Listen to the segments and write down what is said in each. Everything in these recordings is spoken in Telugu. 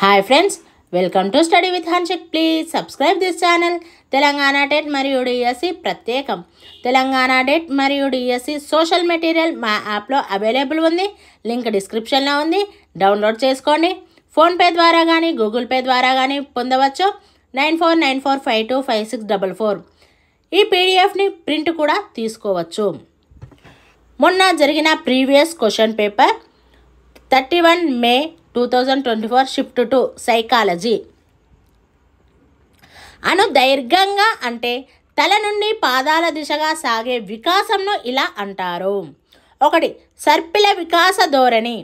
Hi friends, welcome to study with Hanshik. Please subscribe this channel. Telangana date మరియు డిఎస్సి ప్రత్యేకం. తెలంగాణ డేట్ మరియు డిఎస్సి సోషల్ మెటీరియల్ మా యాప్లో అవైలబుల్ ఉంది. లింక్ డిస్క్రిప్షన్లో ఉంది, డౌన్లోడ్ చేసుకోండి. ఫోన్పే ద్వారా కానీ గూగుల్ పే ద్వారా కానీ పొందవచ్చు. 9494525644. ఈ పీడిఎఫ్ని ప్రింట్ కూడా తీసుకోవచ్చు. మొన్న జరిగిన previous question paper 31 May 2024 shift two psychology. అనుదైర్ఘ్యంగా అంటే తల నుండి పాదాల దిశగా సాగే వికాసంను ఇలా అంటారు. 1. సర్పిల వికాస ధోరణి.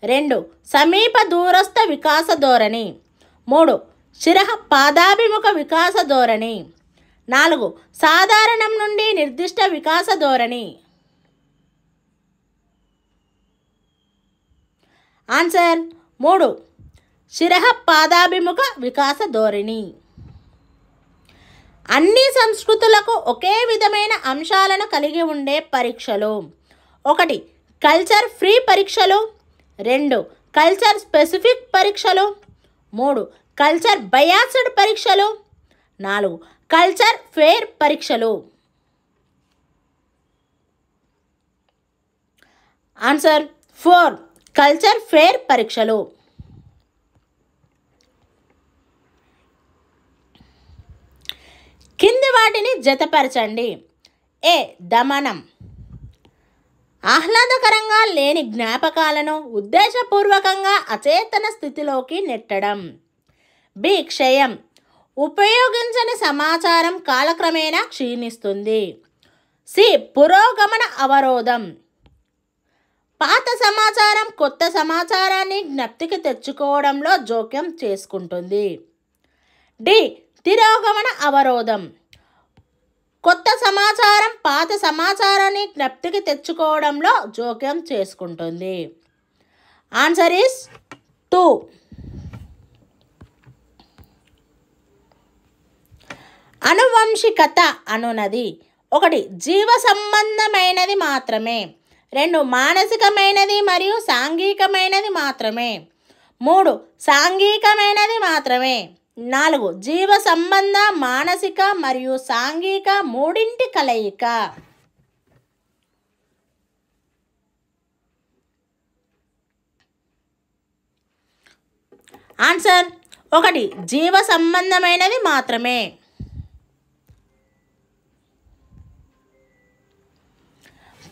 2. సమీప దూరస్థ వికాస ధోరణి. 3. శిరః పాదాభిముఖ వికాస ధోరణి. 4. సాధారణం నుండి నిర్దిష్ట వికాస ధోరణి. ఆన్సర్ 3. శిరః పాదాభిముఖ వికాస ధోరణి. అన్ని సంస్కృతులకు ఒకే విధమైన అంశాలను కలిగి ఉండే పరీక్షలు. 1. కల్చర్ ఫ్రీ పరీక్షలు. 2. కల్చర్ స్పెసిఫిక్ పరీక్షలు. 3. కల్చర్ బయాస్డ్ పరీక్షలు. 4. కల్చర్ ఫేర్ పరీక్షలు. ఆన్సర్ 4. కల్చర్ ఫేర్ పరీక్షలు. కింది వాటిని జతపరచండి. ఏ. దమనం. ఆహ్లాదకరంగా లేని జ్ఞాపకాలను ఉద్దేశపూర్వకంగా అచేతన స్థితిలోకి నెట్టడం. బి. క్షయం. ఉపయోగించని సమాచారం కాలక్రమేణా క్షీణిస్తుంది. సి. పురోగమన అవరోధం. పాత సమాచారం కొత్త సమాచారాన్ని జ్ఞప్తికి తెచ్చుకోవడంలో జోక్యం చేసుకుంటుంది. డి. తిరోగమన అవరోధం. కొత్త సమాచారం పాత సమాచారాన్ని జ్ఞప్తికి తెచ్చుకోవడంలో జోక్యం చేసుకుంటుంది. Answer is 2. అనువంశికత అనునది 1. జీవ సంబంధమైనది మాత్రమే. 2. మానసికమైనది మరియు సాంఘికమైనది మాత్రమే. 3. సాంఘికమైనది మాత్రమే. 4. జీవ సంబంధ మానసిక మరియు సాంఘిక మూడింటి కలయిక. ఆన్సర్ 1. జీవ సంబంధమైనది మాత్రమే.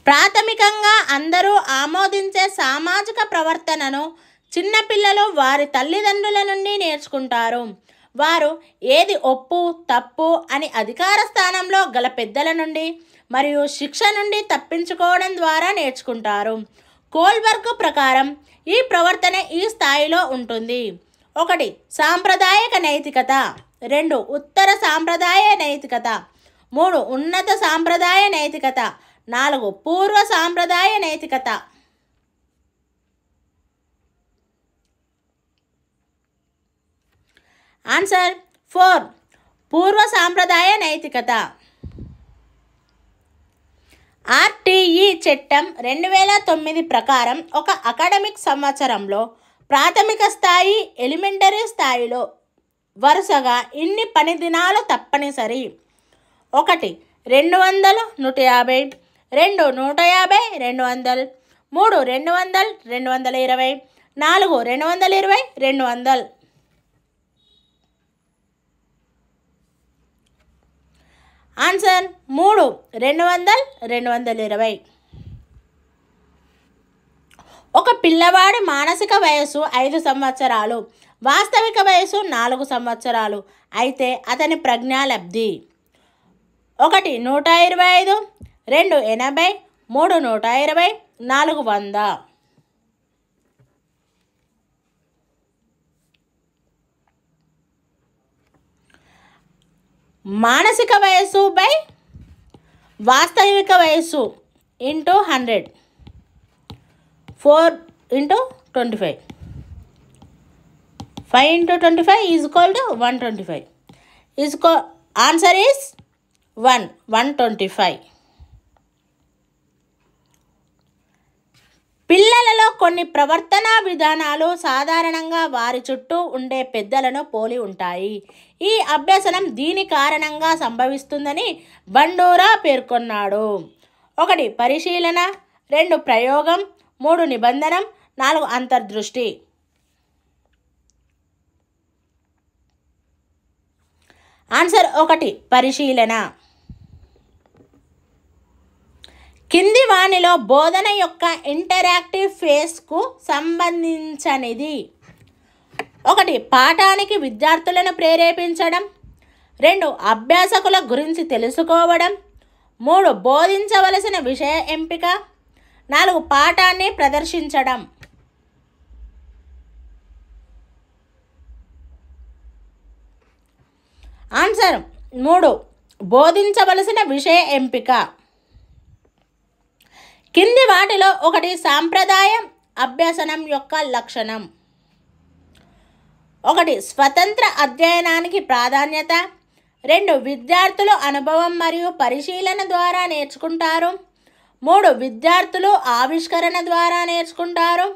ప్రాథమికంగా అందరూ ఆమోదించే సామాజిక ప్రవర్తనను చిన్నపిల్లలు వారి తల్లిదండ్రుల నుండి నేర్చుకుంటారు. వారు ఏది ఒప్పు తప్పు అని అధికార స్థానంలో గల పెద్దల నుండి మరియు శిక్ష నుండి తప్పించుకోవడం ద్వారా నేర్చుకుంటారు. కోల్బర్గ్ ప్రకారం ఈ ప్రవర్తన ఈ స్థాయిలో ఉంటుంది. 1. సాంప్రదాయక నైతికత. 2. ఉత్తర సాంప్రదాయ నైతికత. 3. ఉన్నత సాంప్రదాయ నైతికత. 4. పూర్వ సాంప్రదాయ నైతికత. ఆన్సర్ 4. పూర్వ సాంప్రదాయ నైతికత. ఆర్టీఈ చట్టం 2009 ప్రకారం ఒక అకాడమిక్ సంవత్సరంలో ప్రాథమిక స్థాయి ఎలిమెంటరీ స్థాయిలో వరుసగా ఇన్ని పని దినాలు తప్పనిసరి. 1. 200 150. 2 150 200. 3 200 220. 4 220 200. ఆన్సర్ 3 200 220. ఒక పిల్లవాడి మానసిక వయస్సు 5 సంవత్సరాలు, వాస్తవిక వయస్సు 4 సంవత్సరాలు అయితే అతని ప్రజ్ఞాలబ్ధి. 1 125. 2 80. 3 120. 4 100. మానసిక వయస్సు బై వాస్తవిక వయస్సు into 100. 4 into 25. 5 into 25 is equal to 125. Answer is 125. పిల్లలలో కొన్ని ప్రవర్తనా విధానాలు సాధారణంగా వారి చుట్టూ ఉండే పెద్దలను పోలి ఉంటాయి. ఈ అభ్యసనం దీని కారణంగా సంభవిస్తుందని బండూరా పేర్కొన్నాడు. 1 పరిశీలన, 2 ప్రయోగం, 3 నిబంధనం, 4 అంతర్దృష్టి. ఆన్సర్ 1 పరిశీలన. కింది వానిలో బోధన యొక్క ఇంటరాక్టివ్ ఫేస్కు సంబంధించినది. 1 పాఠానికి విద్యార్థులను ప్రేరేపించడం, 2 అభ్యాసకుల గురించి తెలుసుకోవడం, 3 బోధించవలసిన విషయ ఎంపిక, 4 పాఠాన్ని ప్రదర్శించడం. ఆన్సర్ 3 బోధించవలసిన విషయ ఎంపిక. కింది వాటిలో 1 సాంప్రదాయ అభ్యసనం యొక్క లక్షణం. 1 స్వతంత్ర అధ్యయనానికి ప్రాధాన్యత, 2 విద్యార్థులు అనుభవం మరియు పరిశీలన ద్వారా నేర్చుకుంటారు, 3 విద్యార్థులు ఆవిష్కరణ ద్వారా నేర్చుకుంటారు,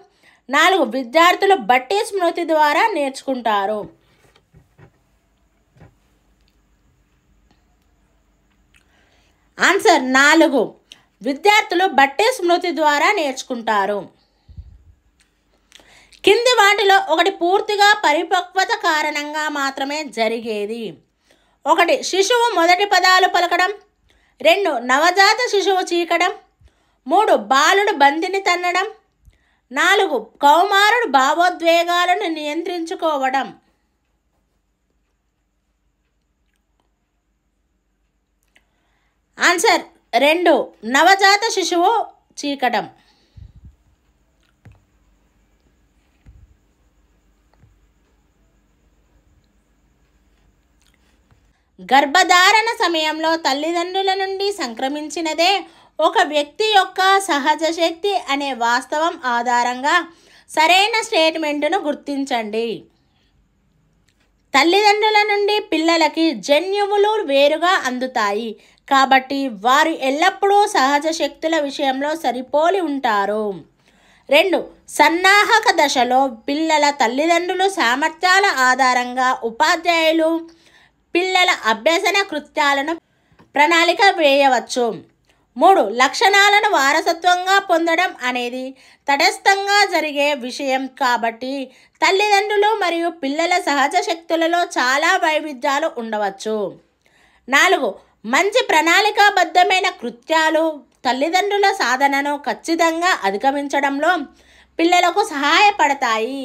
4 విద్యార్థులు బట్టి స్మృతి ద్వారా నేర్చుకుంటారు. ఆన్సర్ 4 విద్యార్థులు బట్టి స్మృతి ద్వారా నేర్చుకుంటారు. కింది వాటిలో 1 పూర్తిగా పరిపక్వత కారణంగా మాత్రమే జరిగేది. 1 శిశువు మొదటి పదాలు పలకడం, 2 నవజాత శిశువు చీకడం, 3 బాలుడు బంతిని తన్నడం, 4 కౌమారుడు భావోద్వేగాలను నియంత్రించుకోవడం. ఆన్సర్ 2 నవజాత శిశువు చీకటం. గర్భధారణ సమయంలో తల్లిదండ్రుల నుండి సంక్రమించినదే ఒక వ్యక్తి యొక్క సహజ శక్తి అనే వాస్తవం ఆధారంగా సరైన స్టేట్మెంటును గుర్తించండి. తల్లిదండ్రుల నుండి పిల్లలకి జన్యువులు వేరుగా అందుతాయి కాబట్టి వారు ఎల్లప్పుడూ సహజ శక్తుల విషయంలో సరిపోలి ఉంటారు. 2 సన్నాహక దశలో పిల్లల తల్లిదండ్రులు సామర్థ్యాల ఆధారంగా ఉపాధ్యాయులు పిల్లల అభ్యసన కృత్యాలను ప్రణాళిక వేయవచ్చు. 3 లక్షణాలను వారసత్వంగా పొందడం అనేది తటస్థంగా జరిగే విషయం కాబట్టి తల్లిదండ్రులు మరియు పిల్లల సహజ శక్తులలో చాలా వైవిధ్యాలు ఉండవచ్చు. 4 మంచి ప్రణాళికాబద్ధమైన కృత్యాలు తల్లిదండ్రుల సాధనను ఖచ్చితంగా అధిగమించడంలో పిల్లలకు సహాయపడతాయి.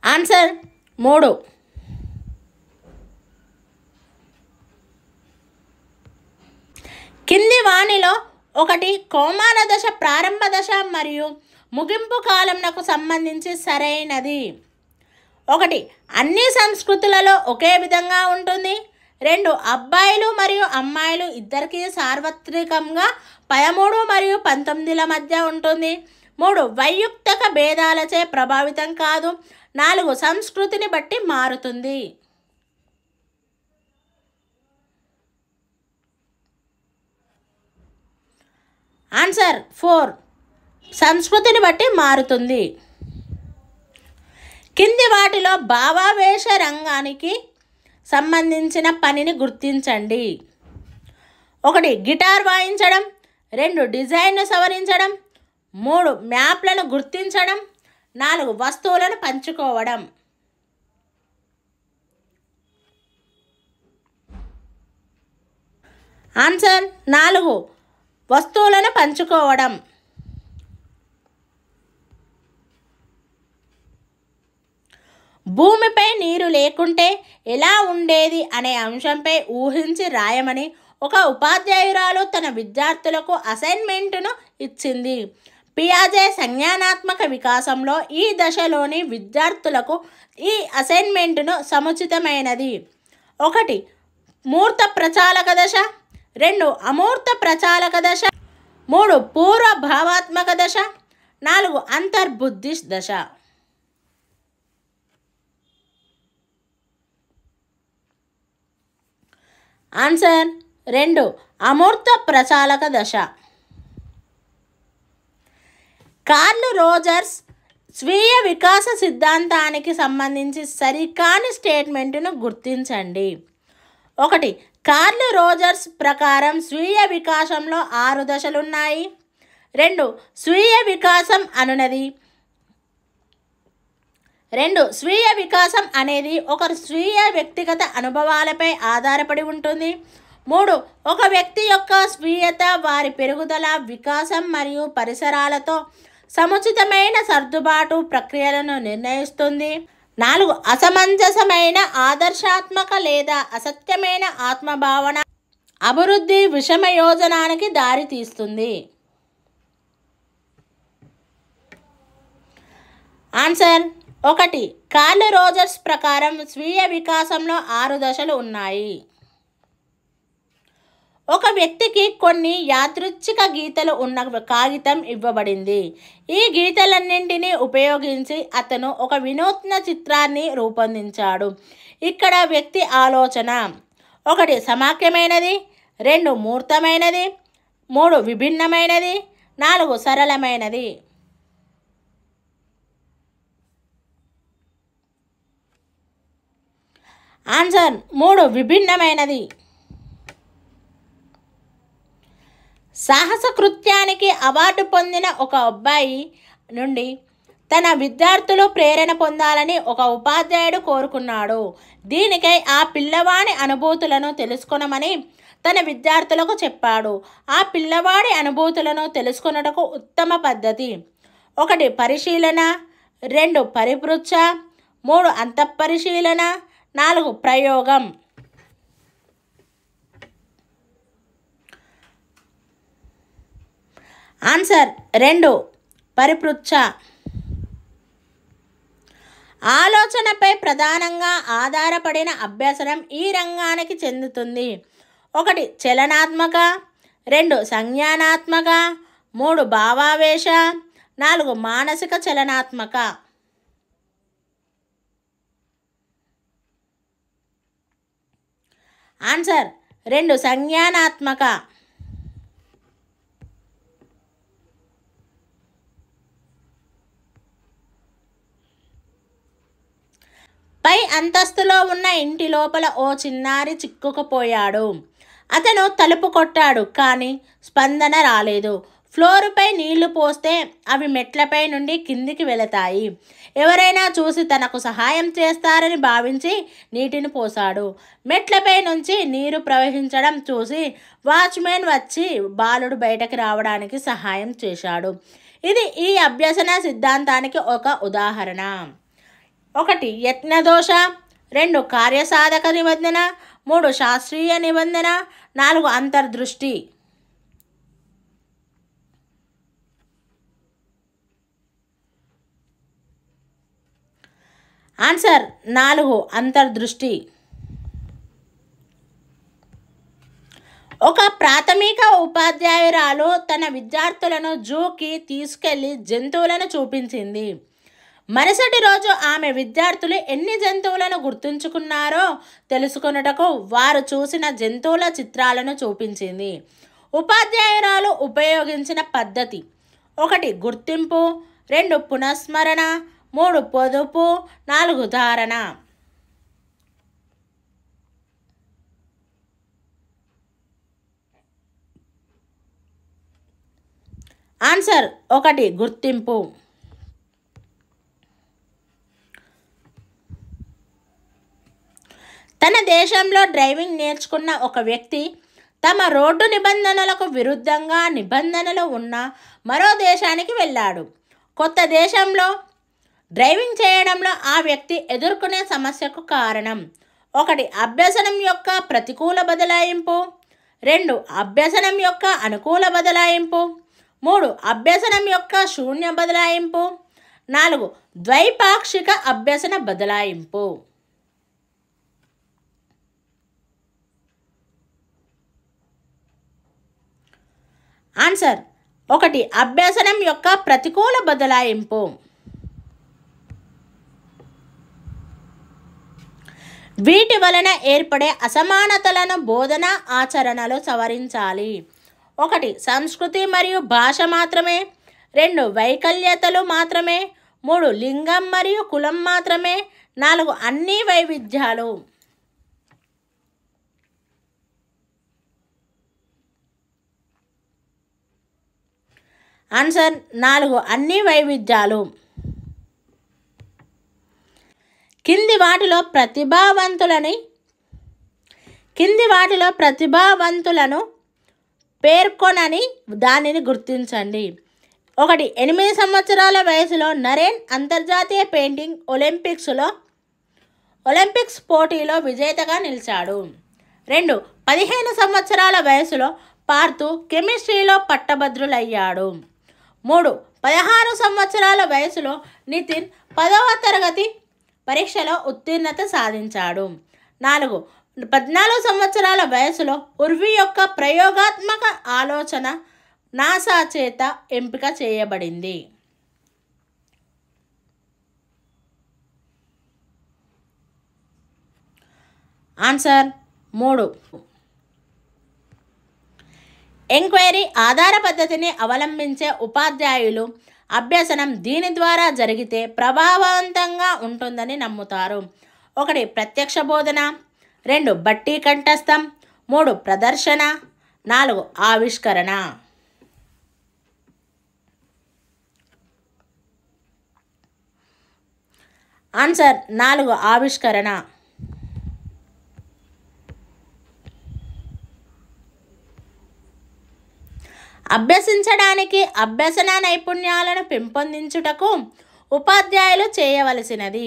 ఆన్సర్ 3 కింది వానిలో 1 కౌమార దశ ప్రారంభ దశ మరియు ముగింపు కాలంకు సంబంధించి సరైనది. 1 అన్ని సంస్కృతులలో ఒకే విధంగా ఉంటుంది, 2 అబ్బాయిలు మరియు అమ్మాయిలు ఇద్దరికీ సార్వత్రికంగా 13 మరియు 19ల మధ్య ఉంటుంది, 3 వైయక్తిక భేదాలచే ప్రభావితం కాదు, 4 సంస్కృతిని బట్టి మారుతుంది. ఆన్సర్ 4 సంస్కృతిని బట్టి మారుతుంది. కింది వాటిలో భావావేశ రంగానికి సంబంధించిన పనిని గుర్తించండి. 1 గిటార్ వాయించడం, 2 డిజైన్ను సవరించడం, 3 మ్యాప్లను గుర్తించడం, 4 వస్తువులను పంచుకోవడం. ఆన్సర్ 4 వస్తువులను పంచుకోవడం. భూమిపై నీరు లేకుంటే ఎలా ఉండేది అనే అంశంపై ఊహించి రాయమని ఒక ఉపాధ్యాయురాలు తన విద్యార్థులకు అసైన్మెంటును ఇచ్చింది. పియాజే సంజ్ఞానాత్మక వికాసంలో ఈ దశలోని విద్యార్థులకు ఈ అసైన్మెంటును సముచితమైనది. 1 మూర్త ప్రచాలక దశ, 2 అమూర్త ప్రచాలక దశ, 3 పూర్వ భావాత్మక దశ, 4 అంతర్బుద్ధి దశ. ఆన్సర్ 2 అమూర్త ప్రచాలక దశ. కార్ల్ రోజర్స్ స్వీయ వికాస సిద్ధాంతానికి సంబంధించి సరికాని స్టేట్మెంట్ను గుర్తించండి. 1 కార్ల్ రోజర్స్ ప్రకారం స్వీయ వికాసంలో 6 దశలున్నాయి. 2 స్వీయ వికాసం అనేది ఒకరి స్వీయ వ్యక్తిగత అనుభవాలపై ఆధారపడి ఉంటుంది. 3 ఒక వ్యక్తి యొక్క స్వీయత వారి పెరుగుదల, వికాసం మరియు పరిసరాలతో సముచితమైన సర్దుబాటు ప్రక్రియలను నిర్ణయిస్తుంది. 4 అసమంజసమైన ఆదర్శాత్మక లేదా అసత్యమైన ఆత్మభావన అభివృద్ధి విషమయోజనానికి దారితీస్తుంది. ఆన్సర్ 1 కార్ల్ రోజర్స్ ప్రకారం స్వీయ వికాసంలో 6 దశలు ఉన్నాయి. ఒక వ్యక్తికి కొన్ని యాదృచ్ఛిక గీతలు ఉన్న కాగితం ఇవ్వబడింది. ఈ గీతలన్నింటినీ ఉపయోగించి అతను ఒక వినూత్న చిత్రాన్ని రూపొందించాడు. ఇక్కడ వ్యక్తి ఆలోచన 1 సమాఖ్యమైనది, 2 మూర్తమైనది, 3 విభిన్నమైనది, 4 సరళమైనది. ఆన్సర్ 3 విభిన్నమైనది. సాహస కృత్యానికి అవార్డు పొందిన ఒక అబ్బాయి నుండి తన విద్యార్థులు ప్రేరణ పొందాలని ఒక ఉపాధ్యాయుడు కోరుకున్నాడు. దీనికై ఆ పిల్లవాడి అనుభూతులను తెలుసుకొనమని తన విద్యార్థులకు చెప్పాడు. ఆ పిల్లవాడి అనుభూతులను తెలుసుకొనుటకు ఉత్తమ పద్ధతి 1 పరిశీలన, 2 పరిపృచ్ఛ, 3 అంతఃపరిశీలన, 4 ప్రయోగం. ఆన్సర్ 2 పరిపృచ్ఛ. ఆలోచనపై ప్రధానంగా ఆధారపడిన అభ్యసనం ఈ రంగానికి చెందుతుంది. 1 చలనాత్మక, 2 సంజ్ఞానాత్మక, 3 భావావేశ, 4 మానసిక చలనాత్మక. ఆన్సర్ 2 సంజ్ఞానాత్మక. పై అంతస్తులో ఉన్న ఇంటి లోపల ఓ చిన్నారి చిక్కుకుపోయాడు. అతను తలుపు కొట్టాడు, కానీ స్పందన రాలేదు. ఫ్లోరుపై నీళ్లు పోస్తే అవి మెట్లపై నుండి కిందికి వెళతాయి. ఎవరైనా చూసి తనకు సహాయం చేస్తారని భావించి నీటిని పోశాడు. మెట్లపై నుంచి నీరు ప్రవహించడం చూసి వాచ్మెన్ వచ్చి బాలుడు బయటకు రావడానికి సహాయం చేశాడు. ఇది ఈ అభ్యసన సిద్ధాంతానికి ఒక ఉదాహరణ. 1 యత్నదోష, 2 కార్యసాధక నిబంధన, 3 శాస్త్రీయ నిబంధన, 4 అంతర్దృష్టి. ఆన్సర్ 4 అంతర్దృష్టి. ఒక ప్రాథమిక ఉపాధ్యాయురాలు తన విద్యార్థులను జూకి తీసుకెళ్లి జంతువులను చూపించింది. మరుసటి రోజు ఆమె విద్యార్థులు ఎన్ని జంతువులను గుర్తుంచుకున్నారో తెలుసుకొనుటకు వారు చూసిన జంతువుల చిత్రాలను చూపించింది. ఉపాధ్యాయురాలు ఉపయోగించిన పద్ధతి 1 గుర్తింపు, 2 పునఃస్మరణ, 3 పొదుపు, 4 ధారణ. ఆన్సర్ 1 గుర్తింపు. తన దేశంలో డ్రైవింగ్ నేర్చుకున్న ఒక వ్యక్తి తమ రోడ్డు నిబంధనలకు విరుద్ధంగా నిబంధనలు ఉన్న మరో దేశానికి వెళ్ళాడు. కొత్త దేశంలో డ్రైవింగ్ చేయడంలో ఆ వ్యక్తి ఎదుర్కొనే సమస్యకు కారణం 1 అభ్యసనం యొక్క ప్రతికూల బదలాయింపు, 2 అభ్యసనం యొక్క అనుకూల బదలాయింపు, 3 అభ్యసనం యొక్క శూన్య బదలాయింపు, 4 ద్వైపాక్షిక అభ్యసన బదలాయింపు. ఆన్సర్ 1 అభ్యసనం యొక్క ప్రతికూల బదలాయింపు. వీటి వలన ఏర్పడే అసమానతలను బోధన ఆచరణలో సవరించాలి. 1 సంస్కృతి మరియు భాష మాత్రమే. 2 వైకల్యతలు మాత్రమే. 3 లింగం మరియు కులం మాత్రమే. 4 అన్ని వైవిధ్యాలు. ఆన్సర్ 4 అన్ని వైవిధ్యాలు. కింది వాటిలో ప్రతిభావంతులను పేర్కొనని దానిని గుర్తించండి. 1 8 సంవత్సరాల వయసులో నరేన్ అంతర్జాతీయ పెయింటింగ్ ఒలింపిక్స్ పోటీలో విజేతగా నిలిచాడు. 2 15 సంవత్సరాల వయసులో పార్థు కెమిస్ట్రీలో పట్టభద్రులయ్యాడు. 3 16 సంవత్సరాల వయసులో నితిన్ 10వ తరగతి పరీక్షలో ఉత్తీర్ణత సాధించాడు. 4 14 సంవత్సరాల వయసులో ఉర్వి యొక్క ప్రయోగాత్మక ఆలోచన నాసా చేత ఎంపిక చేయబడింది. ఆన్సర్ 3. ఎంక్వైరీ ఆధార పద్ధతిని అవలంబించే ఉపాధ్యాయులు అభ్యసనం దీని ద్వారా జరిగితే ప్రభావవంతంగా ఉంటుందని నమ్ముతారు. 1 ప్రత్యక్ష బోధన. 2 బట్టి కంఠస్థం. 3 ప్రదర్శన. 4 ఆవిష్కరణ. ఆన్సర్ 4 ఆవిష్కరణ. అభ్యసించడానికి అభ్యసన నైపుణ్యాలను పెంపొందించుటకు ఉపాధ్యాయులు చేయవలసినది: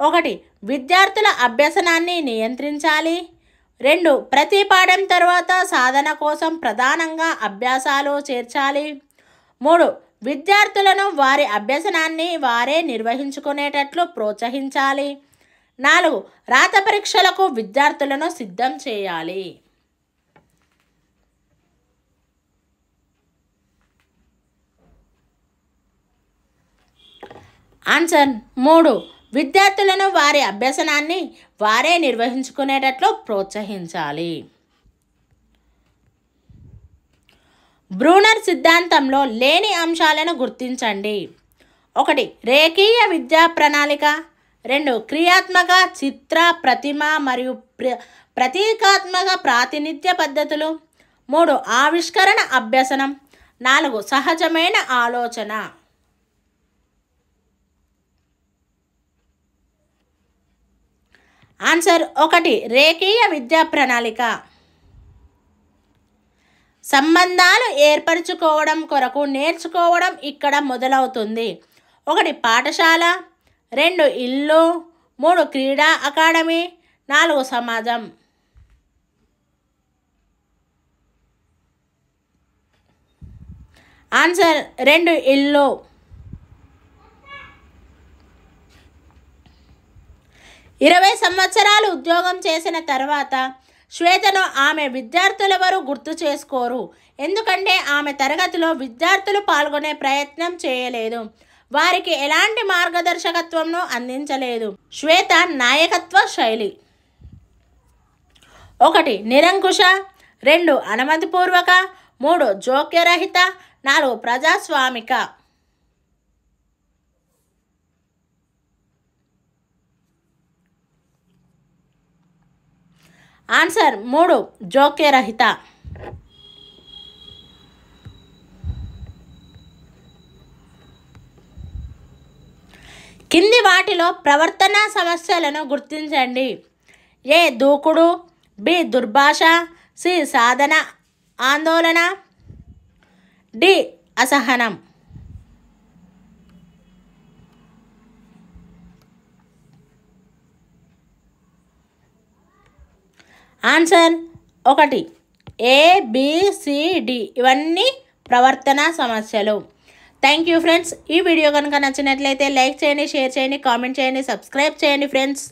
1 విద్యార్థుల అభ్యసనాన్ని నియంత్రించాలి. 2 ప్రతి పాఠం తర్వాత సాధన కోసం ప్రధానంగా అభ్యాసాలు చేర్చాలి. 3 విద్యార్థులను వారి అభ్యసనాన్ని వారే నిర్వహించుకునేటట్లు ప్రోత్సహించాలి. 4 రాత పరీక్షలకు విద్యార్థులను సిద్ధం చేయాలి. ఆన్సర్ 3 విద్యార్థులను వారి అభ్యసనాన్ని వారే నిర్వహించుకునేటట్లు ప్రోత్సహించాలి. బ్రూనర్ సిద్ధాంతంలో లేని అంశాలను గుర్తించండి. 1 రేఖీయ విద్యా ప్రణాళిక. 2 క్రియాత్మక చిత్ర ప్రతిమ మరియు ప్రతీకాత్మక ప్రాతినిధ్య పద్ధతులు. 3 ఆవిష్కరణ అభ్యసనం. 4 సహజమైన ఆలోచన. ఆన్సర్ 1 రేఖీయ విద్యా ప్రణాళిక. సంబంధాలు ఏర్పరచుకోవడం కొరకు నేర్చుకోవడం ఇక్కడ మొదలవుతుంది. 1 పాఠశాల. 2 ఇల్లు. 3 క్రీడా అకాడమీ. 4 సమాజం. ఆన్సర్ 2 ఇల్లు. 20 సంవత్సరాలు ఉద్యోగం చేసిన తర్వాత శ్వేతను ఆమె విద్యార్థులెవరూ గుర్తు చేసుకోరు, ఎందుకంటే ఆమె తరగతిలో విద్యార్థులు పాల్గొనే ప్రయత్నం చేయలేదు, వారికి ఎలాంటి మార్గదర్శకత్వంను అందించలేదు. శ్వేత నాయకత్వ శైలి: 1 నిరంకుశ. 2 అనుమతిపూర్వక. 3 జోక్యరహిత. 4 ప్రజాస్వామిక. ఆన్సర్ 3 జోక్యరహిత. కింది వాటిలో ప్రవర్తనా సమస్యలను గుర్తించండి. ఏ దూకుడు. బి దుర్భాష. సి సాధన ఆందోళన. డి అసహనం. ఆన్సర్ 1 ABCD ఇవన్నీ ప్రవర్తన సమస్యలు. Thank you friends. ఈ వీడియో కనుక నచ్చినట్లయితే లైక్ చేయండి, షేర్ చేయండి, కామెంట్ చేయండి, సబ్స్క్రైబ్ చేయండి ఫ్రెండ్స్.